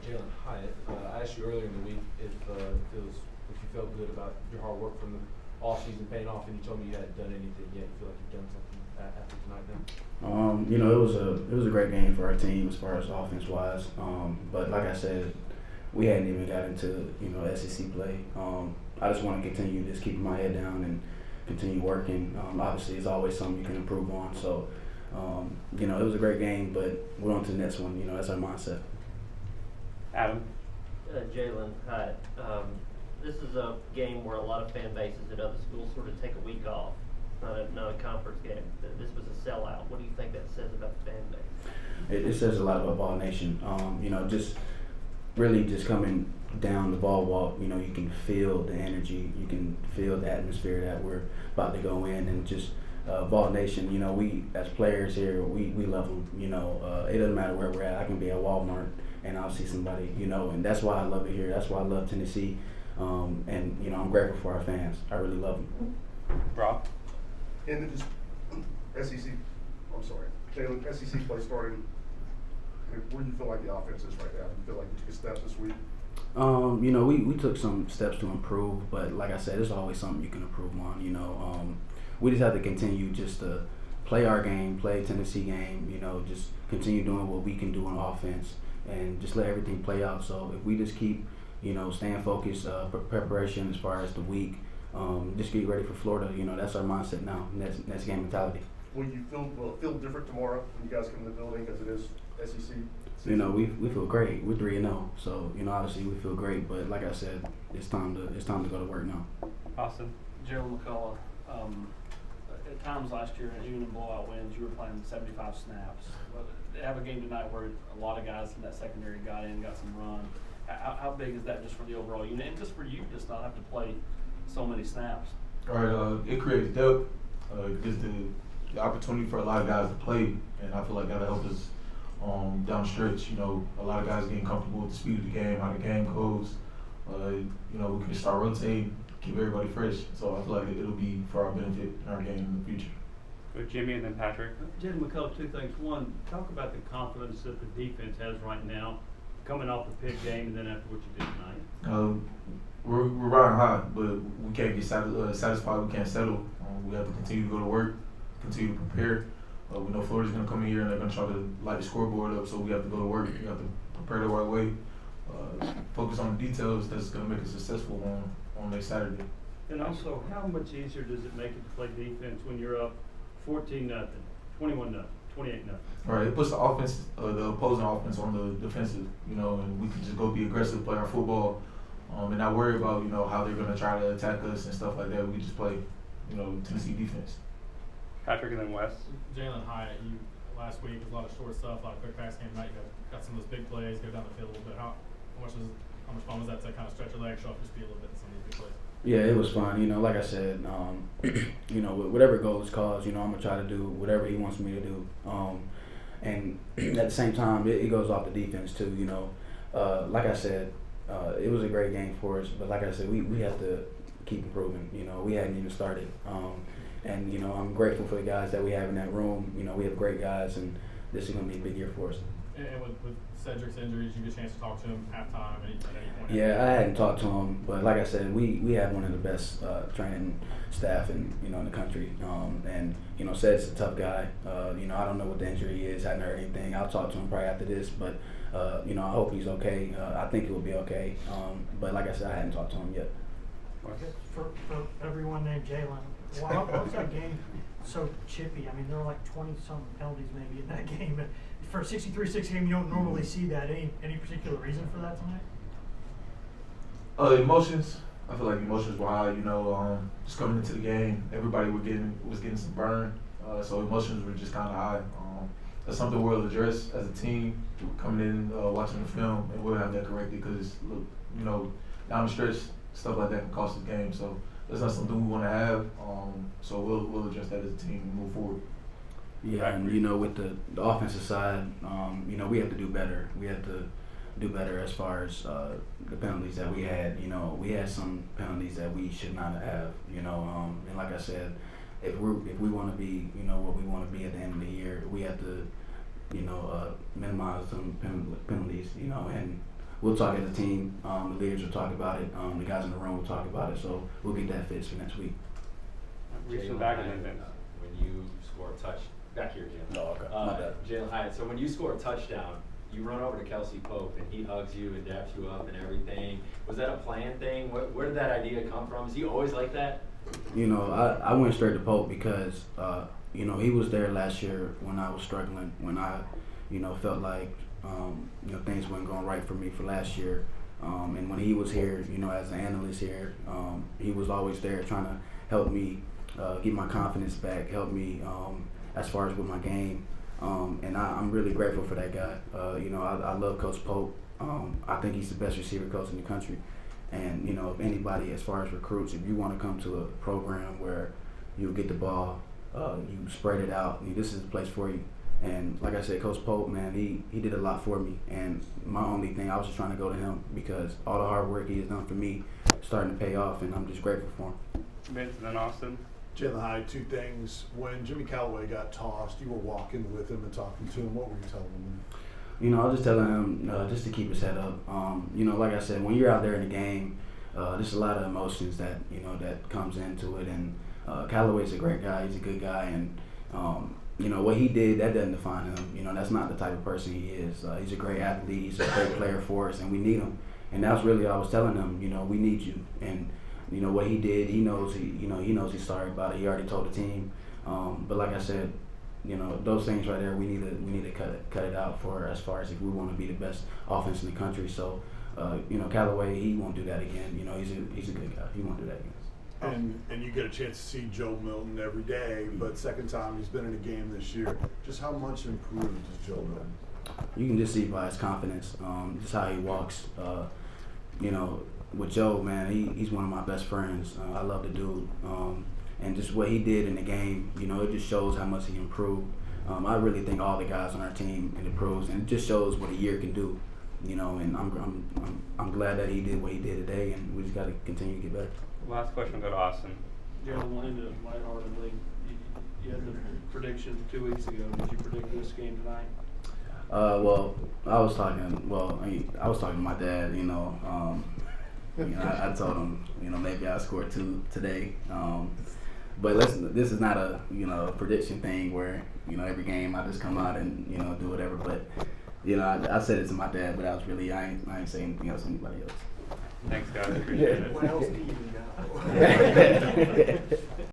Jalen, Hyatt. I asked you earlier in the week if you felt good about your hard work from the off season paying off, and you told me you hadn't done anything yet. You feel like you've done something after tonight now? It was a great game for our team as far as offense wise. But like I said, we hadn't even got into SEC play. I just want to continue just keeping my head down and continue working. Obviously, it's always something you can improve on. So, it was a great game, but we're on to the next one. That's our mindset. Adam? Jaylen, hi. This is a game where a lot of fan bases at other schools sort of take a week off. Not a conference game. This was a sellout. What do you think that says about the fan base? It says a lot about Ball Nation. Just really just coming down the ball walk, you can feel the energy, you can feel the atmosphere that we're about to go in, and just Ball Nation, we as players here, we love them. It doesn't matter where we're at. I can be at Walmart and I'll see somebody, and that's why I love it here. That's why I love Tennessee, and I'm grateful for our fans. I really love them. Rob? And then just SEC, I'm sorry, Jaylen, SEC play starting. Where do you feel like the offense is right now? Do you feel like you took a step this week? We took some steps to improve, but like I said, there's always something you can improve on. We just have to continue just to play our game, play Tennessee game, just continue doing what we can do on offense and just let everything play out. So if we just keep, staying focused, preparation as far as the week, just get ready for Florida. That's our mindset now, next game mentality. Will it feel different tomorrow when you guys come in the building because it is SEC? We feel great. We're 3-0, so obviously we feel great. But like I said, it's time to go to work now. Austin? Jalin, McCollough. At times last year, even in blowout wins, you were playing 75 snaps. They have a game tonight where a lot of guys in that secondary got some run. How big is that just for the overall unit, and just for you, just not have to play so many snaps? All right, it creates depth. It gives the opportunity for a lot of guys to play, and I feel like that'll help us down the stretch. A lot of guys getting comfortable with the speed of the game, how the game goes. We can start rotating, keep everybody fresh. So I feel like it'll be for our benefit in our game in the future. Go Jimmy and then Patrick. Jalen McCollough, two things. One, talk about the confidence that the defense has right now, coming off the pig game and then after what you did tonight. We're riding high, but we can't get satisfied. We can't settle. We have to continue to go to work, continue to prepare. We know Florida's going to come in here and they're going to try to light the scoreboard up, so we have to go to work. We have to prepare the right way, focus on the details that's going to make us successful on next Saturday. And also, how much easier does it make it to play defense when you're up 14-0, 21-0, 28-0? All right, it puts the opposing offense on the defensive, and we can just go be aggressive, play our football, and not worry about, how they're going to try to attack us and stuff like that. We can just play, Tennessee defense. Patrick and then Wes. Jalen, Hyatt, last week was a lot of short stuff, a lot of quick pass game tonight. You got some of those big plays, go down the field a little bit. How much fun was that to kind of stretch your legs, show off your speed a little bit in some of these big plays? Yeah, it was fun. Like I said, whatever goals cause, I'm gonna try to do whatever he wants me to do. And at the same time, it goes off the defense too. Like I said, it was a great game for us. But like I said, we have to keep improving. We hadn't even started. And I'm grateful for the guys that we have in that room. We have great guys, and this is gonna be a big year for us. And with Cedric's injuries, you get a chance to talk to him halftime at any point? Yeah, I hadn't talked to him, but like I said, we have one of the best training staff in the country. And Ced's a tough guy. I don't know what the injury is. I haven't heard anything. I'll talk to him probably after this, but I hope he's okay. I think he'll be okay. But like I said, I hadn't talked to him yet. For everyone named Jaylen, why was that game so chippy? I mean, there were like 20-something penalties maybe in that game. But for a 63-6 game, you don't normally see that. Any particular reason for that tonight? Emotions. I feel like emotions were high. Just coming into the game, everybody was getting some burn. So emotions were just kind of high. That's something we'll address as a team coming in, watching the film, and we'll have that corrected because, look, down the stretch, stuff like that can cost the game. So that's not something we want to have. So we'll address that as a team and move forward. Yeah, and with the offensive side, we have to do better. We have to do better as far as the penalties that we had. We had some penalties that we should not have. And like I said, if we want to be, what we want to be at the end of the year, we have to, minimize some penalties. And we'll talk as a team. The leaders will talk about it. The guys in the room will talk about it. So we'll get that fixed for next week. Reach the Jaylen, back and then Vince. when you score a touch, back here, Jaylen. Oh, okay. My bad. Jaylen, all right, so when you score a touchdown, you run over to Kelsey Pope and he hugs you and daps you up and everything. Was that a planned thing? Where did that idea come from? Is he always like that? You know, I went straight to Pope because, you know, he was there last year when I was struggling, when I, you know, felt like, you know, things weren't going right for me for last year. And when he was here, you know, as an analyst here, he was always there trying to help me get my confidence back, help me as far as with my game. And I'm really grateful for that guy. You know, I love Coach Pope. I think he's the best receiver coach in the country. And, you know, if anybody, as far as recruits, if you want to come to a program where you'll get the ball, you spread it out, this is the place for you. And like I said, Coach Pope, man, he did a lot for me. And my only thing, I was just trying to go to him because all the hard work he has done for me is starting to pay off, and I'm just grateful for him. Vince and then Austin. Jaylen, hi, two things. When Jimmy Callaway got tossed, you were walking with him and talking to him. What were you telling him? You know, I was just telling him just to keep his head up. You know, like I said, when you're out there in the game, there's a lot of emotions that, you know, that comes into it. And Callaway's a great guy. He's a good guy. And, you know, what he did, that doesn't define him. You know, that's not the type of person he is. He's a great athlete. He's a great player for us, and we need him. And that's really what I was telling him, you know, we need you. And, you know, what he did, he knows he's sorry about it. He already told the team. But like I said, you know, those things right there, we need to cut it out for as far as if we want to be the best offense in the country. So, you know, Callaway, he won't do that again. You know, he's a good guy. He won't do that again. And you get a chance to see Joe Milton every day, but second time he's been in a game this year. Just how much improved is Joe Milton? You can just see by his confidence, just how he walks. You know, with Joe, man, he's one of my best friends. I love the dude. And just what he did in the game, you know, it just shows how much he improved. I really think all the guys on our team improves, and it just shows what a year can do. You know, and I'm glad that he did what he did today, and we just got to continue to get better. Last question will go to Austin. Jaylen, we'll end it lightheartedly. You had the prediction 2 weeks ago. Did you predict this game tonight? Well, I was talking to my dad. You know, I told him, you know, maybe I'll score 2 today. But listen, this is not a, you know, a prediction thing where, you know, every game I just come out and, you know, do whatever. But, you know, I said it to my dad, but I ain't saying anything else to anybody else. Thanks, guys. Appreciate it. What else do you know?